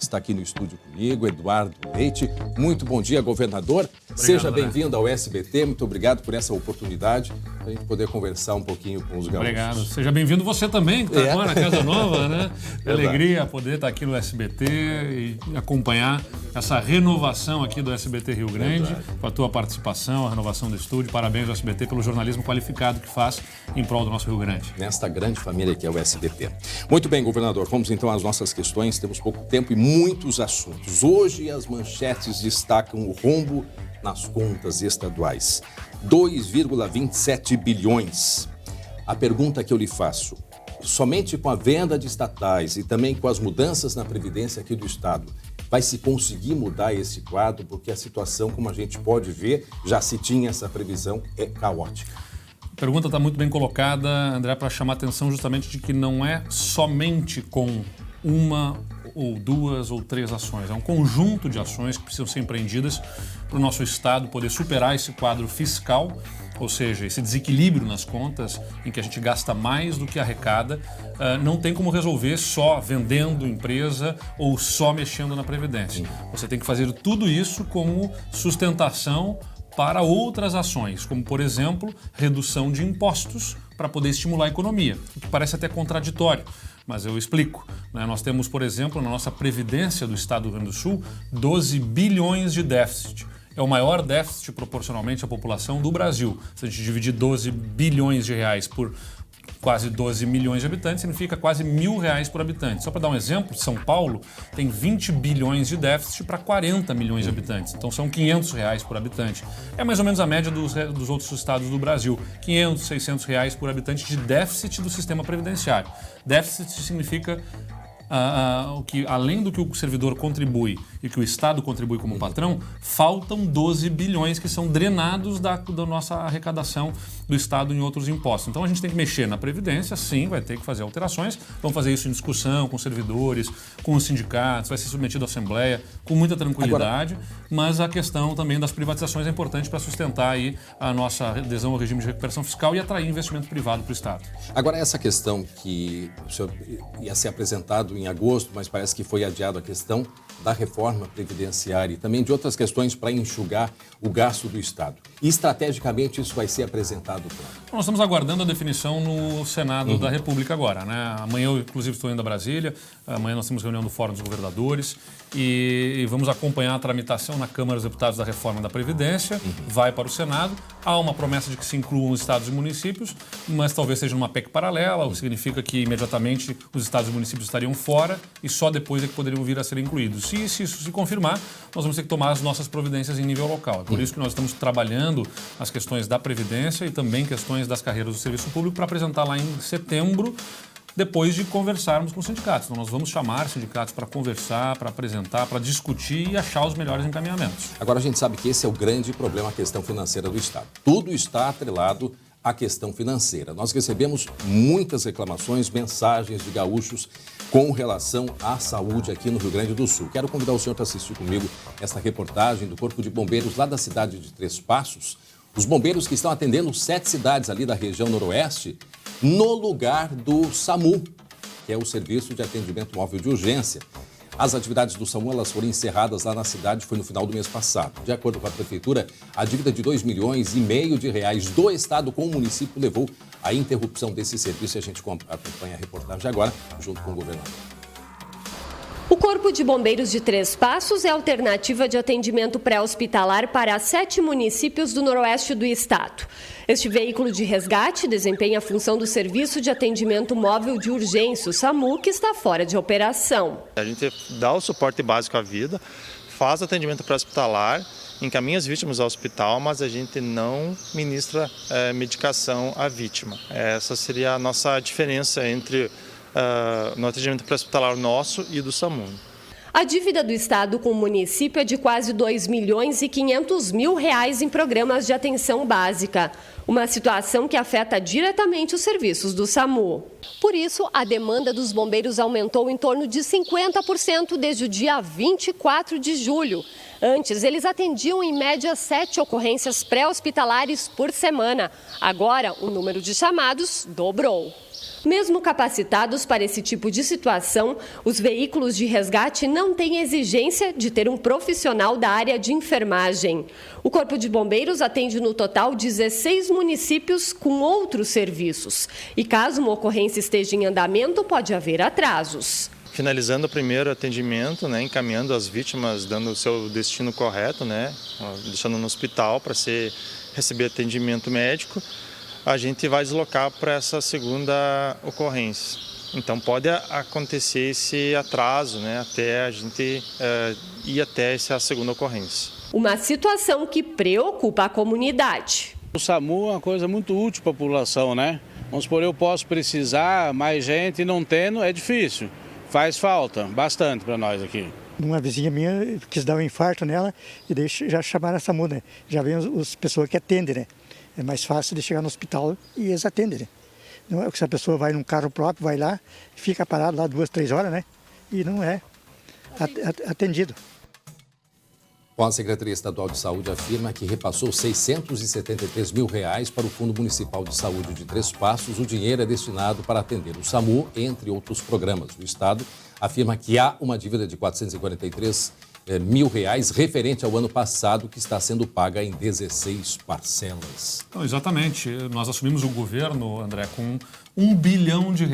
está aqui no estúdio comigo, Eduardo Leite. Muito bom dia, governador. Obrigado, Seja bem-vindo ao SBT. Muito obrigado por essa oportunidade, para a gente poder conversar um pouquinho com os gaúchos. Obrigado. Seja bem-vindo você também, que está agora na Casa Nova, né? Alegria poder estar aqui no SBT e acompanhar essa renovação aqui do SBT Rio Grande, com a tua participação, a renovação do estúdio. Parabéns ao SBT pelo jornalismo qualificado que faz em prol do nosso Rio Grande. Nesta grande família que é o SBT. Muito bem, governador. Vamos então às nossas questões. Temos pouco tempo e muitos assuntos. Hoje as manchetes destacam o rombo nas contas estaduais. 2,27 bilhões. A pergunta que eu lhe faço, somente com a venda de estatais e também com as mudanças na Previdência aqui do Estado, vai se conseguir mudar esse quadro? Porque a situação, como a gente pode ver, já se tinha essa previsão, é caótica. A pergunta está muito bem colocada, André, para chamar a atenção justamente de que não é somente com uma ou duas ou três ações. É um conjunto de ações que precisam ser empreendidas para o nosso Estado poder superar esse quadro fiscal, ou seja, esse desequilíbrio nas contas em que a gente gasta mais do que arrecada. Não tem como resolver só vendendo empresa ou só mexendo na Previdência. Você tem que fazer tudo isso como sustentação para outras ações, como, por exemplo, redução de impostos para poder estimular a economia, o que parece até contraditório, mas eu explico. Nós temos, por exemplo, na nossa Previdência do Estado do Rio Grande do Sul, 12 bilhões de déficit. É o maior déficit proporcionalmente à população do Brasil. Se a gente dividir 12 bilhões de reais por quase 12 milhões de habitantes, significa quase R$1.000 por habitante. Só para dar um exemplo, São Paulo tem 20 bilhões de déficit para 40 milhões de habitantes. Então são R$500 por habitante. É mais ou menos a média dos outros estados do Brasil. R$500, R$600 por habitante de déficit do sistema previdenciário. Déficit significa que, além do que o servidor contribui e que o Estado contribui como patrão, faltam 12 bilhões que são drenados da nossa arrecadação do Estado em outros impostos. Então a gente tem que mexer na Previdência, sim, vai ter que fazer alterações. Vamos fazer isso em discussão com os servidores, com os sindicatos, vai ser submetido à Assembleia com muita tranquilidade. Mas a questão também das privatizações é importante para sustentar aí a nossa adesão ao regime de recuperação fiscal e atrair investimento privado para o Estado. Agora, essa questão que o senhor ia ser apresentado em agosto, mas parece que foi adiado, a questão da reforma previdenciária e também de outras questões para enxugar o gasto do Estado. E, estrategicamente, isso vai ser apresentado quando? Nós estamos aguardando a definição no Senado da República agora, né? Amanhã eu, inclusive, estou indo a Brasília. Amanhã nós temos reunião do Fórum dos Governadores e vamos acompanhar a tramitação na Câmara dos Deputados da reforma da Previdência. Vai para o Senado. Há uma promessa de que se incluam os estados e municípios, mas talvez seja uma PEC paralela, o que significa que imediatamente os estados e municípios estariam fora e só depois é que poderiam vir a ser incluídos. Se isso se confirmar, nós vamos ter que tomar as nossas providências em nível local. É por isso que nós estamos trabalhando as questões da Previdência e também questões das carreiras do serviço público para apresentar lá em setembro, depois de conversarmos com os sindicatos. Então nós vamos chamar sindicatos para conversar, para apresentar, para discutir e achar os melhores encaminhamentos. Agora a gente sabe que esse é o grande problema, a questão financeira do Estado. Tudo está atrelado à questão financeira. Nós recebemos muitas reclamações, mensagens de gaúchos com relação à saúde aqui no Rio Grande do Sul. Quero convidar o senhor para assistir comigo essa reportagem do Corpo de Bombeiros lá da cidade de Três Passos. Os bombeiros que estão atendendo 7 cidades ali da região noroeste, no lugar do SAMU, que é o Serviço de Atendimento Móvel de Urgência. As atividades do SAMU elas foram encerradas lá na cidade, foi no final do mês passado. De acordo com a Prefeitura, a dívida de R$2,5 milhões do Estado com o município levou à interrupção desse serviço. E a gente acompanha a reportagem agora, junto com o governador. O Corpo de Bombeiros de Três Passos é a alternativa de atendimento pré-hospitalar para 7 municípios do noroeste do estado. Este veículo de resgate desempenha a função do Serviço de Atendimento Móvel de Urgência, o SAMU, que está fora de operação. A gente dá o suporte básico à vida, faz atendimento pré-hospitalar, encaminha as vítimas ao hospital, mas a gente não ministra medicação à vítima. Essa seria a nossa diferença entre no atendimento pré-hospitalar nosso e do SAMU. A dívida do Estado com o município é de quase R$2,5 milhões em programas de atenção básica. uma situação que afeta diretamente os serviços do SAMU. Por isso, a demanda dos bombeiros aumentou em torno de 50% desde o dia 24 de julho. Antes, eles atendiam em média 7 ocorrências pré-hospitalares por semana. Agora, o número de chamados dobrou. Mesmo capacitados para esse tipo de situação, os veículos de resgate não têm exigência de ter um profissional da área de enfermagem. O Corpo de Bombeiros atende no total 16 municípios com outros serviços. E caso uma ocorrência esteja em andamento, pode haver atrasos. Finalizando o primeiro atendimento, encaminhando as vítimas, dando o seu destino correto, deixando no hospital para receber atendimento médico, a gente vai deslocar para essa segunda ocorrência. Então pode acontecer esse atraso, até a gente ir até essa segunda ocorrência. Uma situação que preocupa a comunidade. O SAMU é uma coisa muito útil para a população, Vamos supor, eu posso precisar, mais gente não tendo, é difícil. Faz falta, bastante para nós aqui. Uma vizinha minha quis dar um infarto nela e daí já chamaram a SAMU, Já vem as pessoas que atendem, É mais fácil de chegar no hospital e eles atendem, Não é que se a pessoa vai num carro próprio, vai lá, fica parado lá 2, 3 horas, E não é atendido. A Secretaria Estadual de Saúde afirma que repassou R$ 673 mil para o Fundo Municipal de Saúde de Três Passos. O dinheiro é destinado para atender o SAMU, entre outros programas. O Estado afirma que há uma dívida de R$ 443 mil referente ao ano passado, que está sendo paga em 16 parcelas. Então, exatamente. Nós assumimos o governo, André, com R$ 1 bilhão de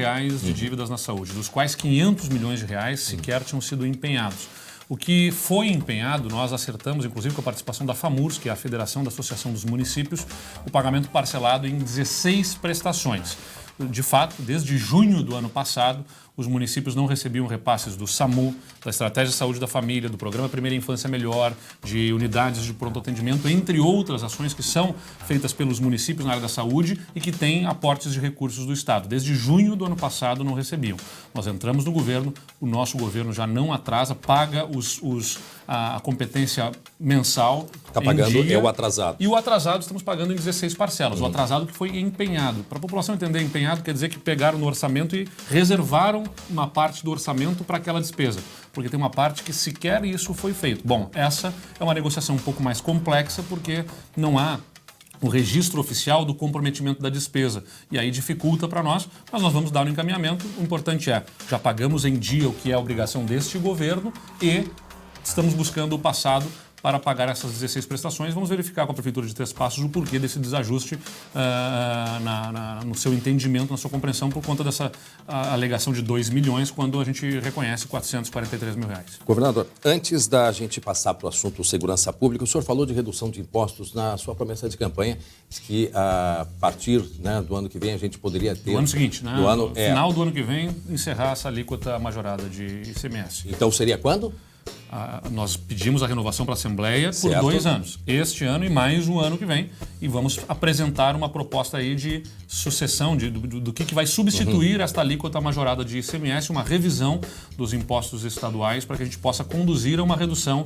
dívidas na saúde, dos quais R$ 500 milhões sequer tinham sido empenhados. O que foi empenhado, nós acertamos, inclusive com a participação da FAMURS, que é a Federação da Associação dos Municípios, o pagamento parcelado em 16 prestações. De fato, desde junho do ano passado, os municípios não recebiam repasses do SAMU, da Estratégia de Saúde da Família, do Programa Primeira Infância Melhor, de unidades de pronto atendimento, entre outras ações que são feitas pelos municípios na área da saúde e que têm aportes de recursos do Estado. Desde junho do ano passado não recebiam. Nós entramos no governo, o nosso governo já não atrasa, paga a competência mensal. Está pagando em dia, é o atrasado. E o atrasado estamos pagando em 16 parcelas. O atrasado que foi empenhado. Para a população entender, empenhado quer dizer que pegaram no orçamento e reservaram uma parte do orçamento para aquela despesa, porque tem uma parte que sequer isso foi feito. Bom, essa é uma negociação um pouco mais complexa, porque não há o registro oficial do comprometimento da despesa. E aí dificulta para nós, mas nós vamos dar um encaminhamento. O importante é, já pagamos em dia o que é a obrigação deste governo e estamos buscando o passado para pagar essas 16 prestações. Vamos verificar com a Prefeitura de Três Passos o porquê desse desajuste no seu entendimento, na sua compreensão, por conta dessa alegação de 2 milhões, quando a gente reconhece 443 mil reais. Governador, antes da gente passar para o assunto segurança pública, o senhor falou de redução de impostos na sua promessa de campanha, que a partir do ano que vem a gente poderia ter... No ano seguinte, no final do ano que vem, encerrar essa alíquota majorada de ICMS. Então seria quando? Nós pedimos a renovação para a Assembleia por 2 anos, este ano e mais um ano que vem, e vamos apresentar uma proposta aí de sucessão do que vai substituir esta alíquota majorada de ICMS, uma revisão dos impostos estaduais para que a gente possa conduzir a uma redução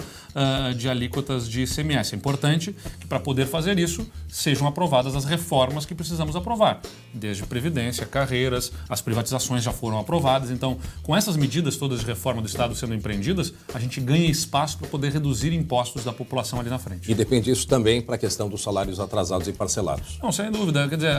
de alíquotas de ICMS. É importante que, para poder fazer isso, sejam aprovadas as reformas que precisamos aprovar, desde Previdência, carreiras, as privatizações já foram aprovadas. Então, com essas medidas todas de reforma do Estado sendo empreendidas, a gente ganha espaço para poder reduzir impostos da população ali na frente. E depende disso também para a questão dos salários atrasados e parcelados. Não, sem dúvida. Quer dizer,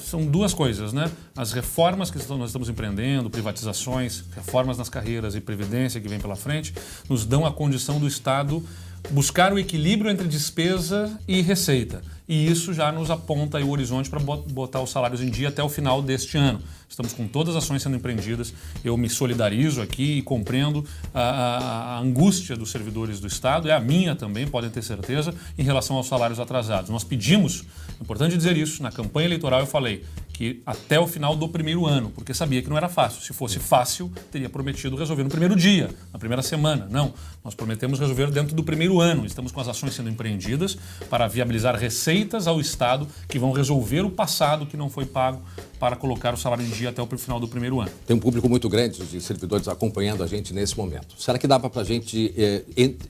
são duas coisas, As reformas que nós estamos empreendendo, privatizações, reformas nas carreiras e previdência que vem pela frente, nos dão a condição do Estado buscar o equilíbrio entre despesa e receita. E isso já nos aponta aí o horizonte para botar os salários em dia até o final deste ano. Estamos com todas as ações sendo empreendidas. Eu me solidarizo aqui e compreendo a angústia dos servidores do Estado, é a minha também, podem ter certeza, em relação aos salários atrasados. Nós pedimos, é importante dizer isso, na campanha eleitoral eu falei que até o final do primeiro ano, porque sabia que não era fácil. Se fosse fácil, teria prometido resolver no primeiro dia, na primeira semana. Não, nós prometemos resolver dentro do primeiro ano. Estamos com as ações sendo empreendidas para viabilizar receitas ao Estado que vão resolver o passado que não foi pago para colocar o salário em dia até o final do primeiro ano. Tem um público muito grande de servidores acompanhando a gente nesse momento. Será que dá para a gente,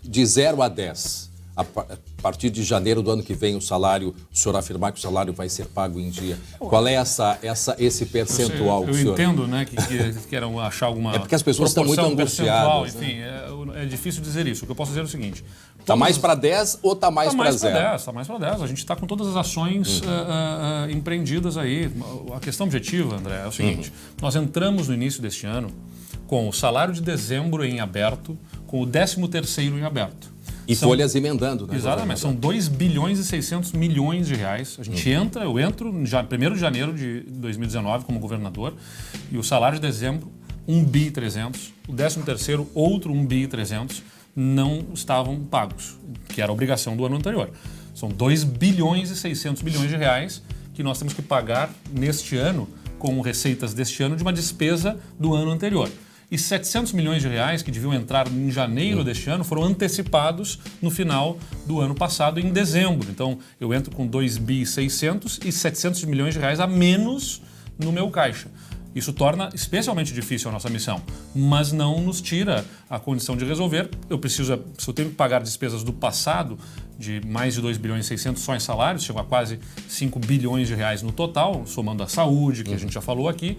de 0 a 10, a partir de janeiro do ano que vem o senhor afirmar que o salário vai ser pago em dia. Qual é esse percentual? Eu entendo, né, que queiram achar alguma porque as pessoas estão muito angustiadas. Enfim, é difícil dizer isso. O que eu posso dizer é o seguinte. Está mais para 10 ou está mais para 0? Está mais para 10. A gente está com todas as ações empreendidas aí. A questão objetiva, André, é o seguinte. Nós entramos no início deste ano com o salário de dezembro em aberto, com o 13º em aberto. E folhas emendando, né? Exatamente. São 2 bilhões e 600 milhões de reais. A gente eu entro no 1º de janeiro de 2019 como governador e o salário de dezembro, 1 bi e 300. O 13º, outro 1 bi e 300, não estavam pagos, que era a obrigação do ano anterior. São 2 bilhões e 600 milhões de reais que nós temos que pagar neste ano, com receitas deste ano, de uma despesa do ano anterior. E 700 milhões de reais que deviam entrar em janeiro deste ano foram antecipados no final do ano passado, em dezembro. Então, eu entro com 2 bi e 600 e 700 milhões de reais a menos no meu caixa. Isso torna especialmente difícil a nossa missão, mas não nos tira a condição de resolver. Se eu tenho que pagar despesas do passado, de mais de 2 bilhões e 600 só em salários, chegou a quase 5 bilhões de reais no total, somando a saúde, que a gente já falou aqui,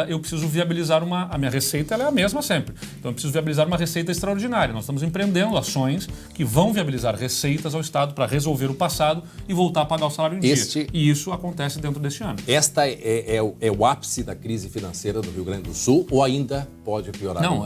eu preciso viabilizar a minha receita, ela é a mesma sempre. Então eu preciso viabilizar uma receita extraordinária. Nós estamos empreendendo ações que vão viabilizar receitas ao Estado para resolver o passado e voltar a pagar o salário em dia. E isso acontece dentro deste ano. Esta é o ápice da crise financeira do Rio Grande do Sul ou ainda pode piorar? Não,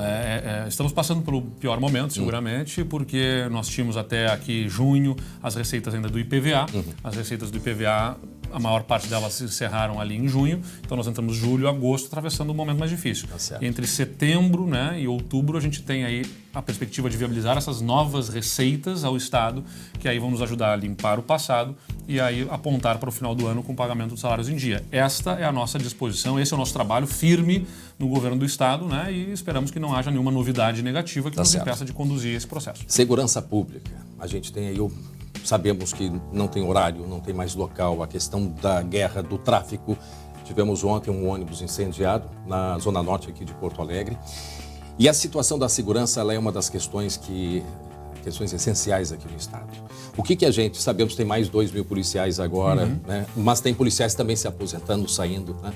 estamos passando pelo pior momento, seguramente, porque nós tínhamos até aqui junho as receitas ainda do IPVA. As receitas do IPVA, a maior parte delas se encerraram ali em junho, então nós entramos julho, agosto, atravessando um momento mais difícil. Entre setembro, né, e outubro a gente tem aí a perspectiva de viabilizar essas novas receitas ao Estado, que aí vão nos ajudar a limpar o passado e aí apontar para o final do ano com o pagamento dos salários em dia. Esta é a nossa disposição, esse é o nosso trabalho firme no governo do Estado, né, e esperamos que não haja nenhuma novidade negativa que nos impeça de conduzir esse processo. Segurança pública. A gente tem aí sabemos que não tem horário, não tem mais local, a questão da guerra, do tráfico. Tivemos ontem um ônibus incendiado na zona norte aqui de Porto Alegre. E a situação da segurança ela é uma das questões essenciais aqui no Estado. O que a gente, sabemos que tem mais 2 mil policiais agora, né? Mas tem policiais também se aposentando, saindo, né?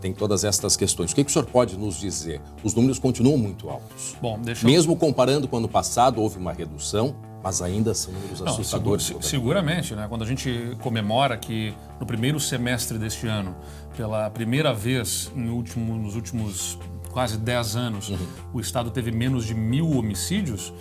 Tem todas estas questões. O que o senhor pode nos dizer? Os números continuam muito altos. Bom, mesmo comparando com o ano passado, houve uma redução, mas ainda são números assustadores. Seguramente, né? Quando a gente comemora que no primeiro semestre deste ano, pela primeira vez nos últimos quase 10 anos, o Estado teve menos de 1.000 homicídios,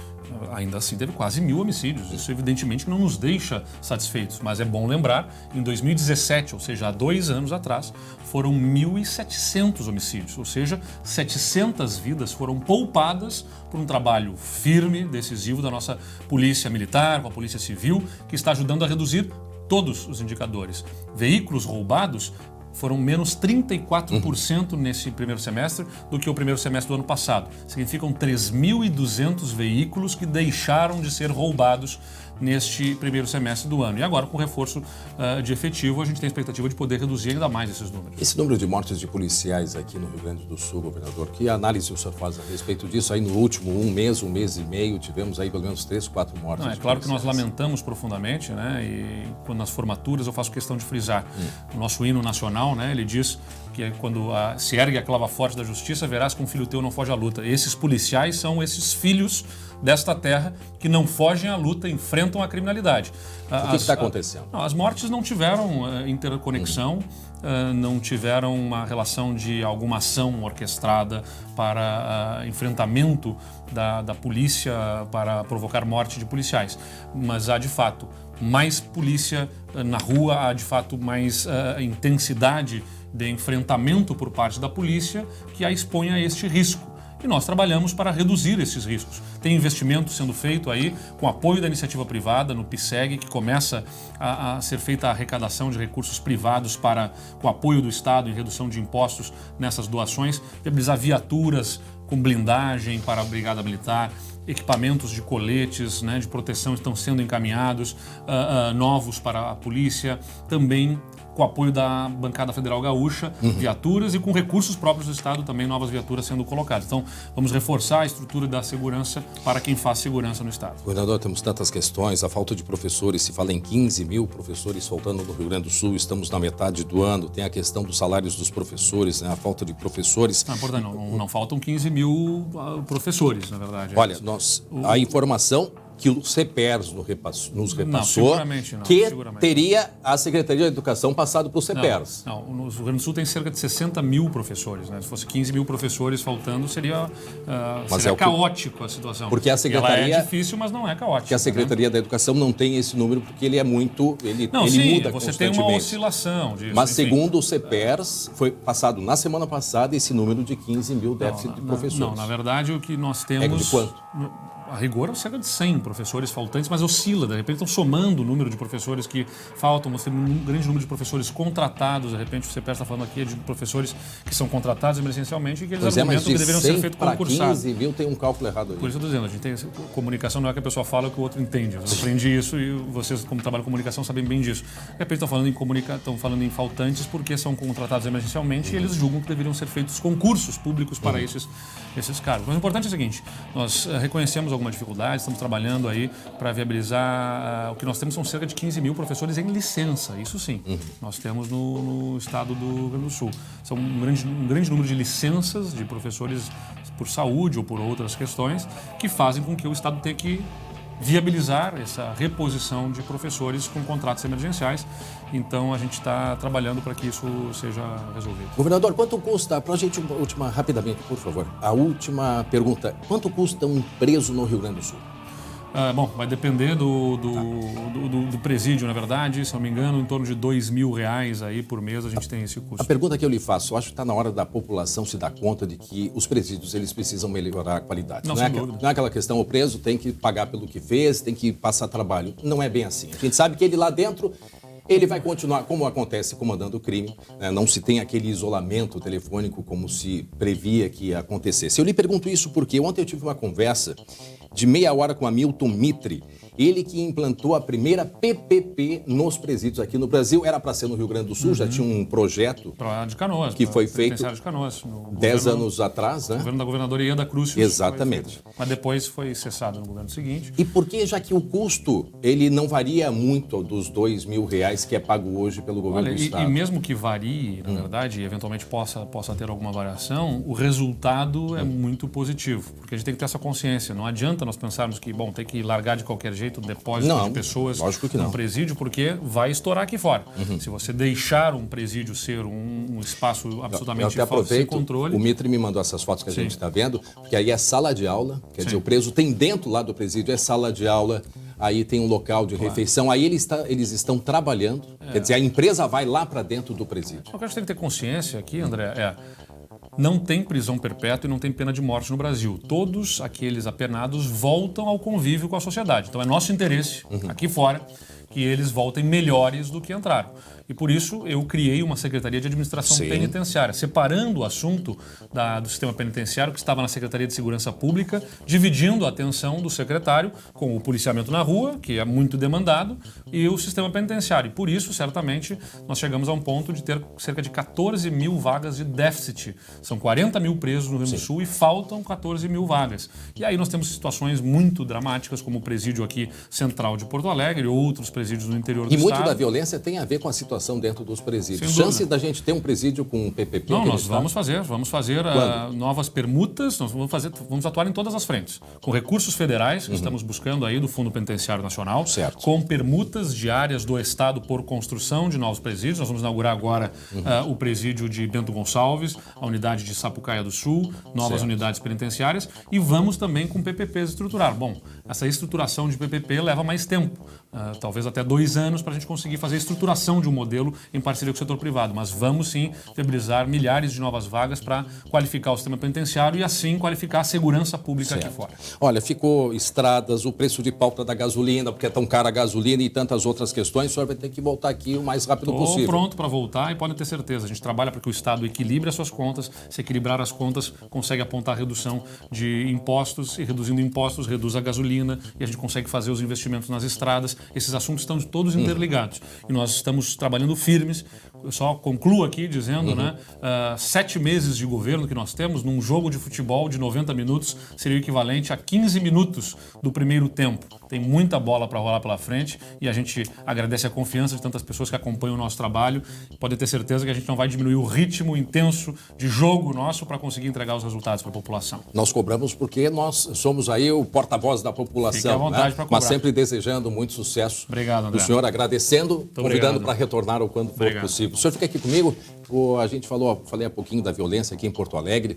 ainda assim teve quase 1.000 homicídios. Isso evidentemente não nos deixa satisfeitos, mas é bom lembrar, em 2017, ou seja, há 2 anos atrás, foram 1.700 homicídios, ou seja, 700 vidas foram poupadas por um trabalho firme, decisivo da nossa polícia militar, com a polícia civil, que está ajudando a reduzir todos os indicadores. Veículos roubados foram menos 34% nesse primeiro semestre do que o primeiro semestre do ano passado. Significam 3.200 veículos que deixaram de ser roubados neste primeiro semestre do ano. E agora, com o reforço de efetivo, a gente tem a expectativa de poder reduzir ainda mais esses números. Esse número de mortes de policiais aqui no Rio Grande do Sul, governador, que análise o senhor faz a respeito disso? Aí no último um mês e meio, tivemos aí pelo menos 3, 4 mortes. É claro que nós lamentamos profundamente, né? E quando nas formaturas eu faço questão de frisar. O nosso hino nacional, né? Ele diz que quando se ergue a clava forte da justiça, verás que um filho teu não foge à luta. Esses policiais são esses filhos desta terra que não fogem à luta, enfrentam a criminalidade. O que está acontecendo? As mortes não tiveram interconexão, não tiveram uma relação de alguma ação orquestrada para enfrentamento da polícia, para provocar morte de policiais. Mas há, de fato, mais polícia na rua, há, de fato, mais intensidade de enfrentamento por parte da polícia que a expõe a este risco. E nós trabalhamos para reduzir esses riscos. Tem investimento sendo feito aí com apoio da iniciativa privada no PSEG, que começa a ser feita a arrecadação de recursos privados com apoio do Estado em redução de impostos nessas doações, viabilizar viaturas com blindagem para a Brigada Militar, equipamentos de coletes, né, de proteção estão sendo encaminhados, novos para a polícia, também com o apoio da bancada federal gaúcha, viaturas, e com recursos próprios do Estado também novas viaturas sendo colocadas. Então, vamos reforçar a estrutura da segurança para quem faz segurança no Estado. Governador, temos tantas questões, a falta de professores, se fala em 15 mil professores faltando no Rio Grande do Sul, estamos na metade do ano, tem a questão dos salários dos professores, né, a falta de professores. Não faltam 15 mil professores, na verdade. Olha, a informação que o CEPERS nos repassou, que teria a Secretaria de Educação passado para o CEPERS. Não, no Rio Grande do Sul tem cerca de 60 mil professores, né? Se fosse 15 mil professores faltando, seria caótico a situação. Porque a Secretaria... Ela é difícil, mas não é caótico. Porque a Secretaria da Educação não tem esse número, porque ele é muito... Ele muda você constantemente. Tem uma oscilação disso. Mas segundo o CEPERS, foi passado na semana passada esse número de 15 mil déficit de professores. Não, na verdade o que nós temos... É de quanto? A rigor é cerca de 100 professores faltantes, mas oscila. De repente estão somando o número de professores que faltam. Nós temos um grande número de professores contratados. De repente o CEPERS está falando aqui de professores que são contratados emergencialmente e que eles argumentam que deveriam ser feitos concursados. 15 mil tem um cálculo errado aí. Por isso eu estou dizendo, a gente tem comunicação, não é que a pessoa fala o que o outro entende. Eu aprendi isso e vocês, como trabalham em comunicação, sabem bem disso. De repente estão falando em faltantes porque são contratados emergencialmente e eles julgam que deveriam ser feitos concursos públicos para esses cargos. Mas o importante é o seguinte, nós reconhecemos alguma dificuldade, estamos trabalhando aí para viabilizar. O que nós temos são cerca de 15 mil professores em licença, isso sim. Nós temos no estado do Rio Grande do Sul. São um grande número de licenças de professores por saúde ou por outras questões que fazem com que o estado tenha que viabilizar essa reposição de professores com contratos emergenciais. Então, a gente está trabalhando para que isso seja resolvido. Governador, quanto custa, para a gente, rapidamente, por favor, a última pergunta, quanto custa um preso no Rio Grande do Sul? Bom, vai depender do presídio, na verdade. Se não me engano, em torno de R$2.000 aí por mês a gente tem esse custo. A pergunta que eu lhe faço, eu acho que está na hora da população se dar conta de que os presídios eles precisam melhorar a qualidade. Não é aquela questão, o preso tem que pagar pelo que fez, tem que passar trabalho. Não é bem assim. A gente sabe que ele lá dentro... Ele vai continuar, como acontece, comandando o crime, né? Não se tem aquele isolamento telefônico como se previa que ia acontecesse. Eu lhe pergunto isso porque ontem eu tive uma conversa de meia hora com Hamilton Mitre, ele que implantou a primeira PPP nos presídios aqui no Brasil. Era para ser no Rio Grande do Sul, já tinha um projeto de Canoas, que foi feito de Canoas, 10 anos atrás, né? O governo da governadora Ieda Cruz. Exatamente. Mas depois foi cessado no governo seguinte. E por que, já que o custo ele não varia muito dos R$2.000 que é pago hoje pelo governo do Estado? E mesmo que varie, na verdade, e eventualmente possa ter alguma variação, o resultado é muito positivo, porque a gente tem que ter essa consciência. Não adianta nós pensarmos que, tem que largar de qualquer jeito o depósito de pessoas no presídio, porque vai estourar aqui fora. Se você deixar um presídio ser um espaço absolutamente sem controle... O Mitre me mandou essas fotos que a gente está vendo, porque aí é sala de aula, quer dizer, o preso tem dentro lá do presídio, é sala de aula, aí tem um local de refeição, aí eles estão trabalhando, quer dizer, a empresa vai lá para dentro do presídio. O que a gente tem que ter consciência aqui, André, não tem prisão perpétua e não tem pena de morte no Brasil. Todos aqueles apenados voltam ao convívio com a sociedade. Então é nosso interesse, aqui fora, que eles voltem melhores do que entraram. E por isso eu criei uma Secretaria de Administração Penitenciária, separando o assunto do sistema penitenciário, que estava na Secretaria de Segurança Pública, dividindo a atenção do secretário com o policiamento na rua, que é muito demandado, e o sistema penitenciário. E por isso, certamente, nós chegamos a um ponto de ter cerca de 14 mil vagas de déficit. São 40 mil presos no Rio Grande do Sul e faltam 14 mil vagas. E aí nós temos situações muito dramáticas, como o presídio aqui central de Porto Alegre, outros presídios no interior do estado. E muito da violência tem a ver com a situação dentro dos presídios. Chance da gente ter um presídio com um PPP? Não, nós vamos fazer novas permutas, nós vamos atuar em todas as frentes. Com recursos federais, que estamos buscando aí do Fundo Penitenciário Nacional, com permutas diárias do Estado por construção de novos presídios. Nós vamos inaugurar agora o presídio de Bento Gonçalves, a unidade de Sapucaia do Sul, novas unidades penitenciárias, e vamos também com PPPs estruturar. Bom, essa estruturação de PPP leva mais tempo, talvez até 2 anos para a gente conseguir fazer a estruturação de um modelo em parceria com o setor privado. Mas vamos sim viabilizar milhares de novas vagas para qualificar o sistema penitenciário e assim qualificar a segurança pública aqui fora. Olha, ficou estradas, o preço de pauta da gasolina, porque é tão cara a gasolina e tantas outras questões, o senhor vai ter que voltar aqui o mais rápido possível. Estou pronto para voltar e podem ter certeza, a gente trabalha para que o Estado equilibre as suas contas, se equilibrar as contas, consegue apontar a redução de impostos e reduzindo impostos, reduz a gasolina e a gente consegue fazer os investimentos nas estradas. Esses assuntos estão todos interligados e nós estamos trabalhando firmes. Eu só concluo aqui dizendo, 7 meses de governo que nós temos num jogo de futebol de 90 minutos seria o equivalente a 15 minutos do primeiro tempo. Tem muita bola para rolar pela frente e a gente agradece a confiança de tantas pessoas que acompanham o nosso trabalho. Pode ter certeza que a gente não vai diminuir o ritmo intenso de jogo nosso para conseguir entregar os resultados para a população. Nós cobramos porque nós somos aí o porta-voz da população. Fique à vontade para cobrar. Mas sempre desejando muito sucesso. Obrigado, André. O senhor agradecendo, Muito convidando obrigado. para retornar o quanto for possível. O senhor fica aqui comigo. A gente falei há pouquinho da violência aqui em Porto Alegre.